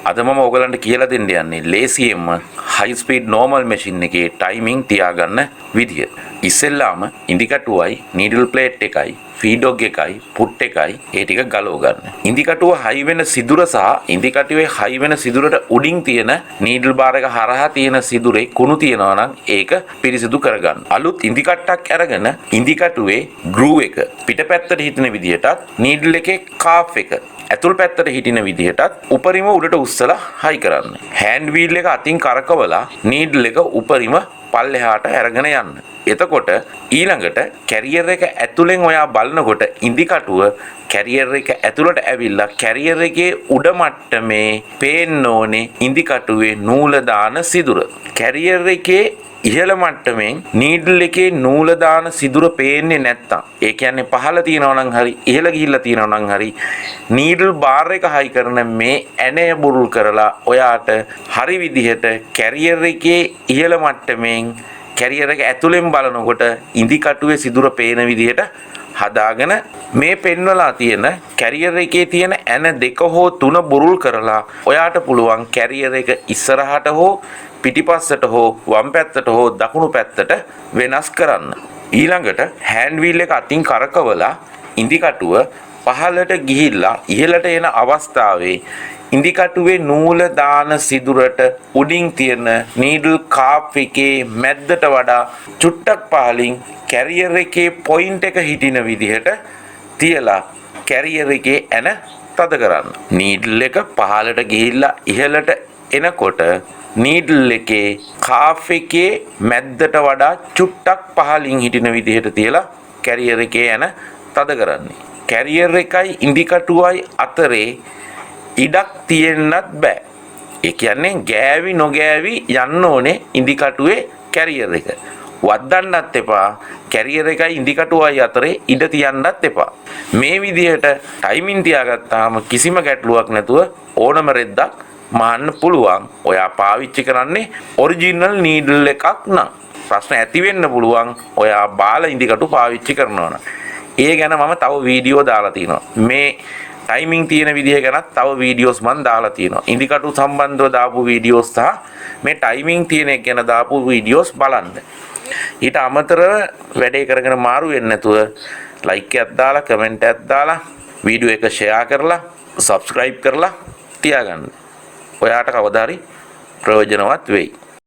අද මම ඔයගලන්ට කියලා දෙන්න යන්නේ ලේසියෙන්ම high speed normal machine එකේ timing තියාගන්න විදිය. ඉස්සෙල්ලාම ඉන්ඩිකටුවයි needle plate එකයි feed dog එකයි put එකයි ඒ ටික ගලව ගන්න. ඉන්ඩිකටුව high වෙන සිදුර සහ ඉන්ඩිකටුවේ high වෙන සිදුරට උඩින් තියෙන needle bar එක හරහා තියෙන සිදුරේ කුණු තියෙනවා නම් ඒක පිරිසිදු කරගන්න. අලුත් ඉන්ඩිකට්ටක් අරගෙන ඉන්ඩිකටුවේ groove එක පිටපැත්තට හිටින විදියටත් needle එකේ calf එක ඇතුල් පැත්තට හිටින විදිහටත් උපරිම උඩට උස්සලා හයි කරන්න. හෑන්ඩ් වීල් එක අතින් කරකවලා නීඩල් එක උපරිම පල්ලෙහාට අරගෙන යන්න. එතකොට ඊළඟට කැරියර් එක ඇතුලෙන් ඔයා බලනකොට ඉන්දිකටුව කැරියර් එක ඇතුලට ඇවිල්ලා කැරියර් එකේ උඩ මට්ටමේ පේන්න ඕනේ ඉන්දිකටුවේ නූල දාන සිදුර. කැරියර් එකේ ඉහළ මට්ටමින් නීඩල් එකේ නූල දාන සිදුර පේන්නේ නැත්තම් ඒ කියන්නේ පහළ තියනවා නම් හරි ඉහළ ගිහිල්ලා තියනවා නම් හරි නීඩල් බාර් එක හයි කරන මේ ඇණය බුරුල් කරලා ඔයාට හරි විදිහට කැරියර් එකේ ඉහළ මට්ටමින් කැරියර් එක ඇතුලෙන් බලනකොට ඉන්දිකටුවේ සිදුර පේන විදිහට හදාගෙන මේ පෙන්වලා තියෙන කැරියර් එකේ තියෙන ඇන දෙක හෝ තුන බුරුල් කරලා ඔයාට පුළුවන් කැරියර් එක ඉස්සරහට හෝ පිටිපස්සට හෝ වම් පැත්තට හෝ දකුණු පැත්තට වෙනස් කරන්න. ඊළඟට හෑන්ඩ් වීල් එක අතින් කරකවලා ඉන්දිකටුව පහළට ගිහිල්ලා ඉහළට එන අවස්ථාවේ ඉන්දිකටුවේ නූල දාන සිදුරට උඩින් තියෙන නීඩල් කාප් එකේ මැද්දට වඩා චුට්ටක් පහළින් කැරියර් එකේ පොයින්ට් එක හිටින විදිහට තියලා කැරියර් එකේ ඇන තද කරන්න. නීඩල් එක පහළට ගිහිල්ලා ඉහළට එනකොට නීඩල් එකේ කාෆ් එකේ මැද්දට වඩා චුට්ටක් පහළින් හිටින විදිහට තියලා කැරියර් එකේ යන තද කරන්නේ. කැරියර් එකයි ඉන්ඩිකටුවයි අතරේ ඉඩක් තියෙන්නත් බෑ. ඒ කියන්නේ ගෑවි නොගෑවි යන්න ඕනේ ඉන්ඩිකටුවේ කැරියර් එක. වද්දන්නත් එපා. කැරියර් එකයි ඉන්ඩිකටුවයි අතරේ ඉඩ තියන්නත් එපා. මේ විදිහට ටයිමින් තියාගත්තාම කිසිම ගැටලුවක් නැතුව ඕනම රෙද්දක් මහන්න පුළුවන්. ඔයා පාවිච්චි කරන්නේ ඔරිජිනල් නීඩල් එකක් නම්. ප්‍රශ්න ඇති වෙන්න පුළුවන් ඔයා බාල ඉන්දිකටු පාවිච්චි කරනවා නම්. ඒ ගැන මම තව වීඩියෝ දාලා තියෙනවා. මේ ටයිමින් තියෙන විදිහ ගැනත් තව වීඩියෝස් මම දාලා තියෙනවා. ඉන්දිකටු සම්බන්ධව දාපු වීඩියෝස් සහ මේ ටයිමින් තියෙන එක ගැන දාපු වීඩියෝස් බලන්න. ඊට අමතරව වැඩේ කරගෙන මාරු වෙන්නේ නැතුව ලයික් එකක් දාලා කමෙන්ට් එකක් දාලා වීඩියෝ එක ෂෙයා කරලා සබ්ස්ක්‍රයිබ් කරලා තියාගන්න. ඔයාට කවදා හරි ප්‍රයෝජනවත් වෙයි.